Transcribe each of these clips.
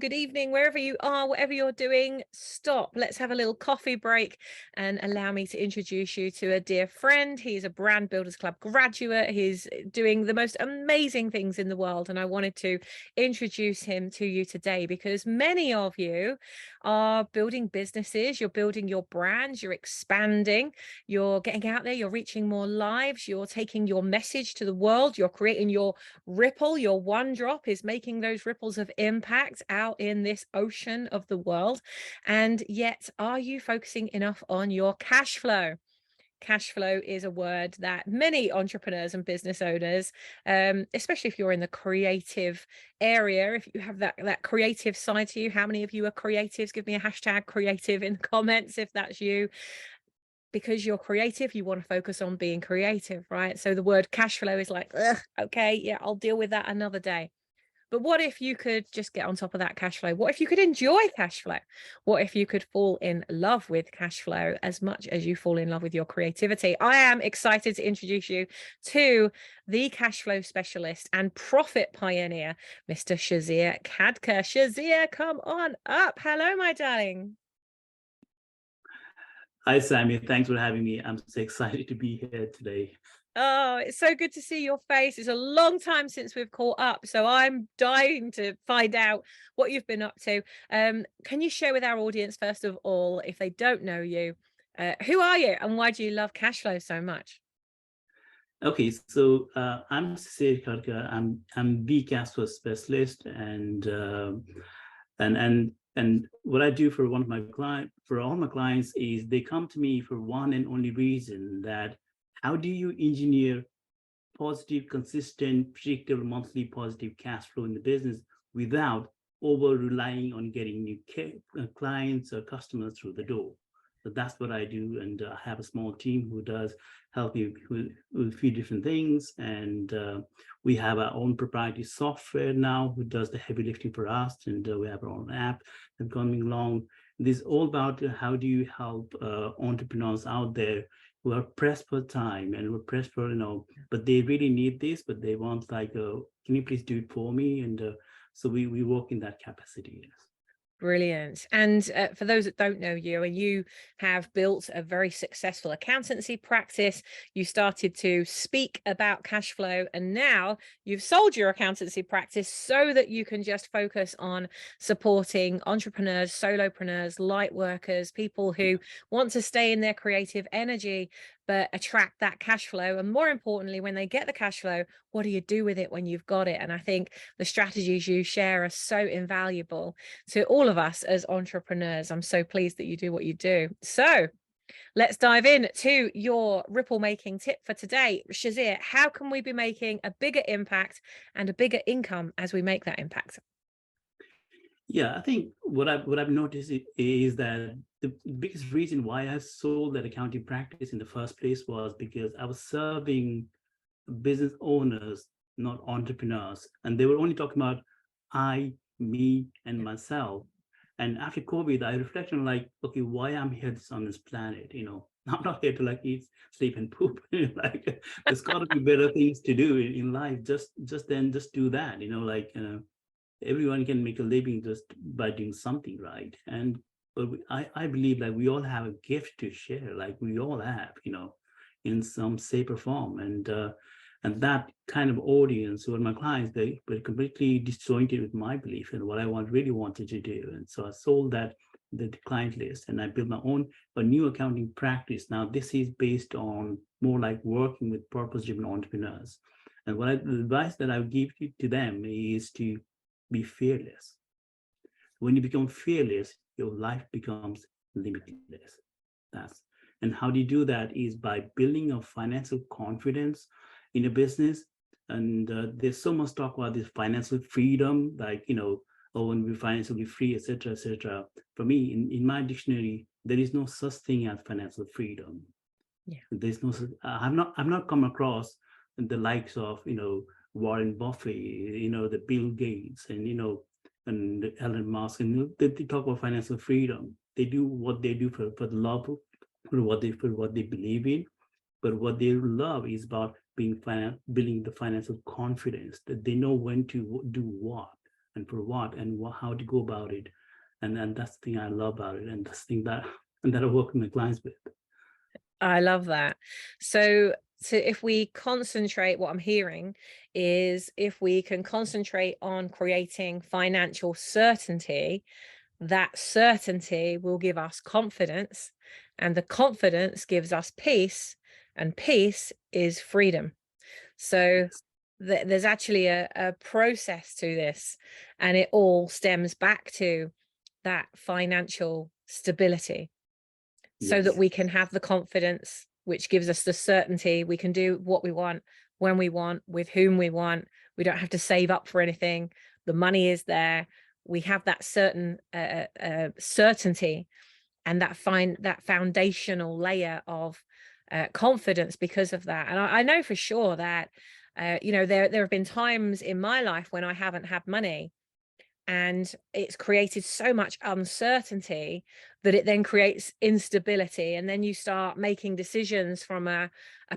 good evening, wherever you are, whatever you're doing. Stop. Let's have a little coffee break and allow me to introduce you to a dear friend. He's a Brand Builders Club graduate. He's doing the most amazing things in the world. And I wanted to introduce him to you today because many of you are building businesses, you're building your brands, you're expanding, you're getting out there, you're reaching more lives, you're taking your message to the world, you're creating your ripple. Your one drop is making those ripples of impact out in this ocean of the world. And yet, are you focusing enough on your cash flow? Cash flow is a word that many entrepreneurs and business owners, especially if you're in the creative area, if you have that creative side to you. How many of you are creatives? Give me a hashtag creative in the comments if that's you. Because you're creative, you want to focus on being creative, right? So the word cash flow is like, ugh, okay, yeah, I'll deal with that another day. But what if you could just get on top of that cash flow? What if you could enjoy cash flow? What if you could fall in love with cash flow as much as you fall in love with your creativity? I am excited to introduce you to the cash flow specialist and profit pioneer, Mr. Shishir Khadka. Shishir, come on up. Hello, my darling. Hi, Sammy. Thanks for having me. I'm so excited to be here today. Oh, it's so good to see your face. It's a long time since we've caught up, so I'm dying to find out what you've been up to. Can you share with our audience, first of all, if they don't know you, who are you and why do you love cash flow so much? Okay, so I'm Shishir Khadka. I'm the cash flow specialist, and what I do for all my clients is they come to me for one and only reason, that how do you engineer positive, consistent, predictable monthly positive cash flow in the business without over relying on getting new clients or customers through the door. So that's what I do, and I have a small team who does help you with a few different things, and we have our own proprietary software now who does the heavy lifting for us, and we have our own app that's coming along. This is all about how do you help entrepreneurs out there who are pressed for time and who are pressed for, but they really need this, but they want like, can you please do it for me? And so we work in that capacity. Yes. Brilliant. And for those that don't know you, and you have built a very successful accountancy practice, you started to speak about cash flow, and now you've sold your accountancy practice so that you can just focus on supporting entrepreneurs, solopreneurs, light workers, people who want to stay in their creative energy, but attract that cash flow. And more importantly, when they get the cash flow, what do you do with it when you've got it? And I think the strategies you share are so invaluable to all of us as entrepreneurs. I'm so pleased that you do what you do. So let's dive in to your ripple making tip for today. Shishir, how can we be making a bigger impact and a bigger income as we make that impact? Yeah, I think what I've noticed is that the biggest reason why I sold that accounting practice in the first place was because I was serving business owners, not entrepreneurs, and they were only talking about I, me, and myself. And after COVID, I reflected on like, okay, why I'm here on this planet? I'm not here to like eat, sleep, and poop. Like, there's got to be better things to do in life. Just do that. Everyone can make a living just by doing something, right? But I believe that we all have a gift to share, like we all have, in some shape or form. And that kind of audience, who are my clients, they were completely disjointed with my belief and what I really wanted to do. And so I sold the client list, and I built my own a new accounting practice. Now this is based on more like working with purpose-driven entrepreneurs. And the advice that I would give to them is to be fearless. When you become fearless, your life becomes limitless. And how do you do that is by building a financial confidence in a business. And there's so much talk about this financial freedom, like, when we're financially free, etc., etc. For me, in my dictionary, there is no such thing as financial freedom. Yeah. There's no. I've not come across the likes of Warren Buffett, the Bill Gates, and Elon Musk, and they talk about financial freedom. They do what they do for the love, for what they believe in, but what they love is about building the financial confidence, that they know when to do what. and for what, and how to go about it. And that's the thing I love about it, and that's the thing that and that I work with my clients with. I love that. So if we concentrate, what I'm hearing is if we can concentrate on creating financial certainty, that certainty will give us confidence, and the confidence gives us peace, and peace is freedom. So there's actually a process to this, and it all stems back to that financial stability, so that Yes. we can have the confidence, which gives us the certainty. We can do what we want, when we want, with whom we want. We don't have to save up for anything. The money is there. We have that certain certainty, and that foundational layer of confidence because of that. And I know for sure that there have been times in my life when I haven't had money, and it's created so much uncertainty that it then creates instability, and then you start making decisions from a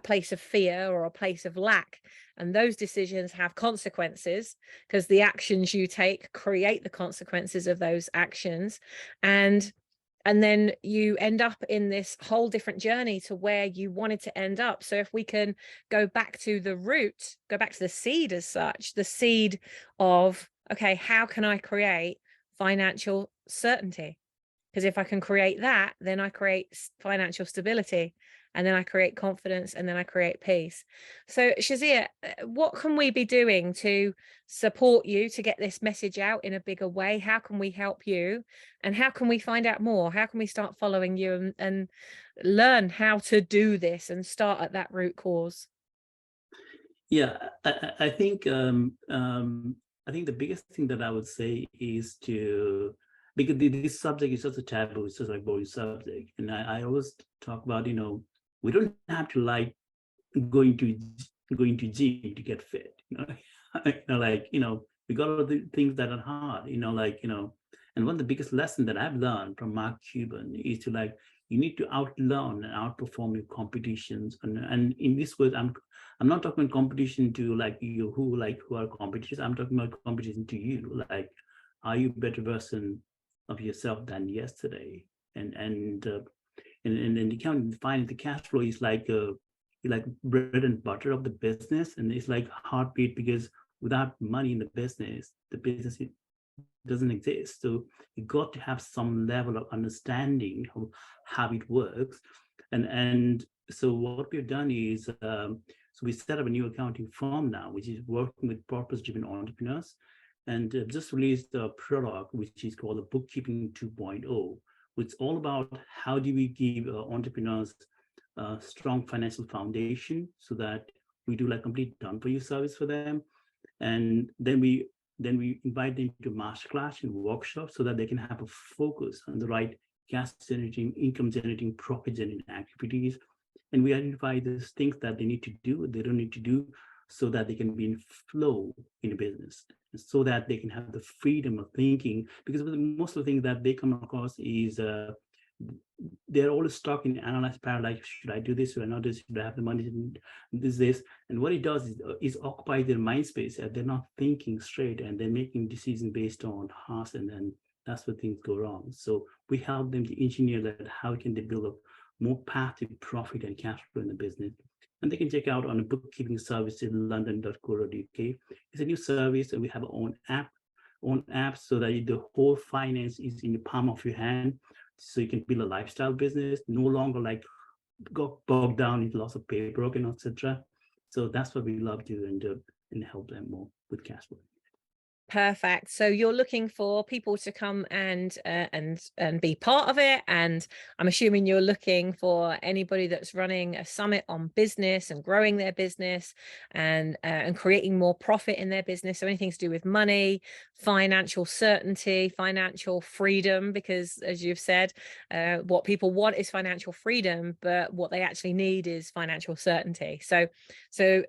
place of fear or a place of lack, and those decisions have consequences because the actions you take create the consequences of those actions, and then you end up in this whole different journey to where you wanted to end up. So if we can go back to the root, go back to the seed as such, the seed of, okay, how can I create financial certainty? Because if I can create that, then I create financial stability, and then I create confidence, and then I create peace. So Shazia, what can we be doing to support you to get this message out in a bigger way? How can we help you? And how can we find out more? How can we start following you and learn how to do this and start at that root cause? Yeah, I think I think the biggest thing that I would say is to, because this subject is such a taboo, it's just like boring subject, and I always talk about, we don't have to like going to gym to get fit, we got all the things that are hard, and one of the biggest lessons that I've learned from Mark Cuban is to like, you need to outlearn and outperform your competitions, and in this way, I'm not talking competition to like you who are competitors. I'm talking about competition to you. Like, are you a better version of yourself than yesterday? And the accounting, finding the cash flow is like bread and butter of the business, and it's like heartbeat, because without money in the business it doesn't exist. So you got to have some level of understanding of how it works, and so what we've done is, so we set up a new accounting firm now, which is working with purpose-driven entrepreneurs, and just released a product which is called the Bookkeeping 2.0, which is all about how do we give entrepreneurs a strong financial foundation so that we do like complete done-for-you service for them, and then we invite them to masterclass and workshops so that they can have a focus on the right cash generating, income generating, profit generating activities. And we identify those things that they need to do, they don't need to do, so that they can be in flow in a business, so that they can have the freedom of thinking. Because most of the things that they come across is they're always stuck in analyze paralysis. Should I do this? Should I not do this? Should I have the money? This. And what it does is occupy their mind space. They're not thinking straight, and they're making decisions based on hearts, and then that's where things go wrong. So we help them to engineer that. How can they build a more path to profit and cash flow in the business? And they can check out on a bookkeeping service in london.co.uk. It's a new service, and we have our own app so that the whole finance is in the palm of your hand. So you can build a lifestyle business, no longer like got bogged down into lots of paperwork and etc. So that's what we love to and help them more with cash flow. Perfect. So you're looking for people to come and be part of it, and I'm assuming you're looking for anybody that's running a summit on business and growing their business and creating more profit in their business. So anything to do with money, financial certainty, financial freedom, because as you've said, what people want is financial freedom, but what they actually need is financial certainty. So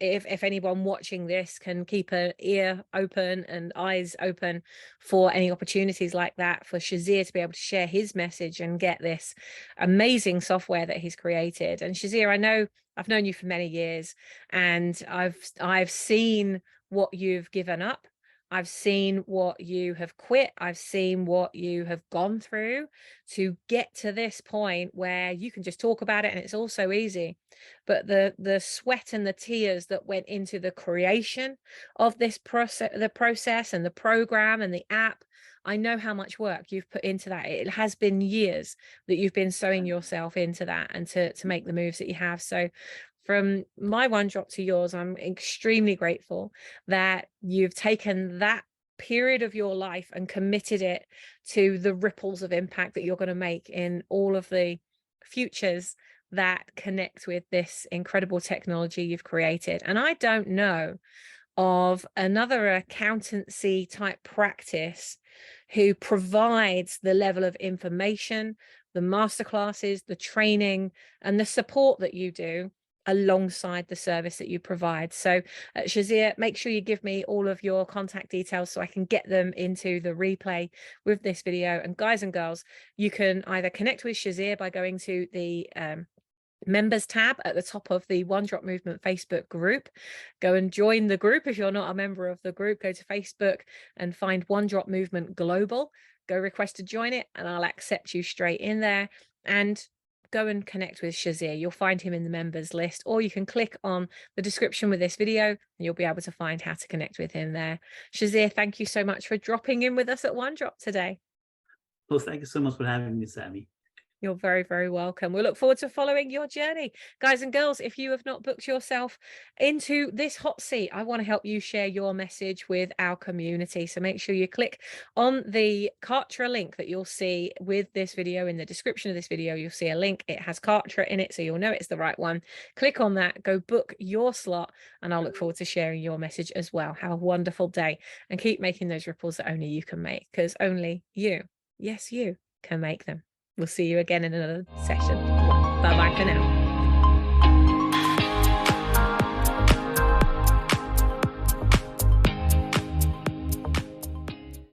if anyone watching this can keep an ear open and eyes open for any opportunities like that, for Shazir to be able to share his message and get this amazing software that he's created. And Shazir, I know I've known you for many years, and I've seen what you've given up I've seen what you have quit. I've seen what you have gone through to get to this point where you can just talk about it and it's all so easy. But the sweat and the tears that went into the creation of this process and the program and the app, I know how much work you've put into that. It has been years that you've been sewing yourself into that and to make the moves that you have. So from my one drop to yours, I'm extremely grateful that you've taken that period of your life and committed it to the ripples of impact that you're going to make in all of the futures that connect with this incredible technology you've created. And I don't know of another accountancy type practice who provides the level of information, the masterclasses, the training, and the support that you do alongside the service that you provide. So Shishir, make sure you give me all of your contact details so I can get them into the replay with this video. And guys and girls, you can either connect with Shishir by going to the members tab at the top of the One Drop Movement Facebook group. Go and join the group. If you're not a member of the group, go to Facebook and find One Drop Movement Global. Go request to join it and I'll accept you straight in there. And go and connect with Shishir. You'll find him in the members list, or you can click on the description with this video and you'll be able to find how to connect with him there. Shishir, thank you so much for dropping in with us at One Drop today. Well, thank you so much for having me, Sammy. You're very, very welcome. We look forward to following your journey. Guys and girls, if you have not booked yourself into this hot seat, I want to help you share your message with our community. So make sure you click on the Kartra link that you'll see with this video. In the description of this video, you'll see a link. It has Kartra in it, so you'll know it's the right one. Click on that, go book your slot, and I'll look forward to sharing your message as well. Have a wonderful day and keep making those ripples that only you can make, because only you, yes, you can make them. We'll see you again in another session. Bye-bye for now.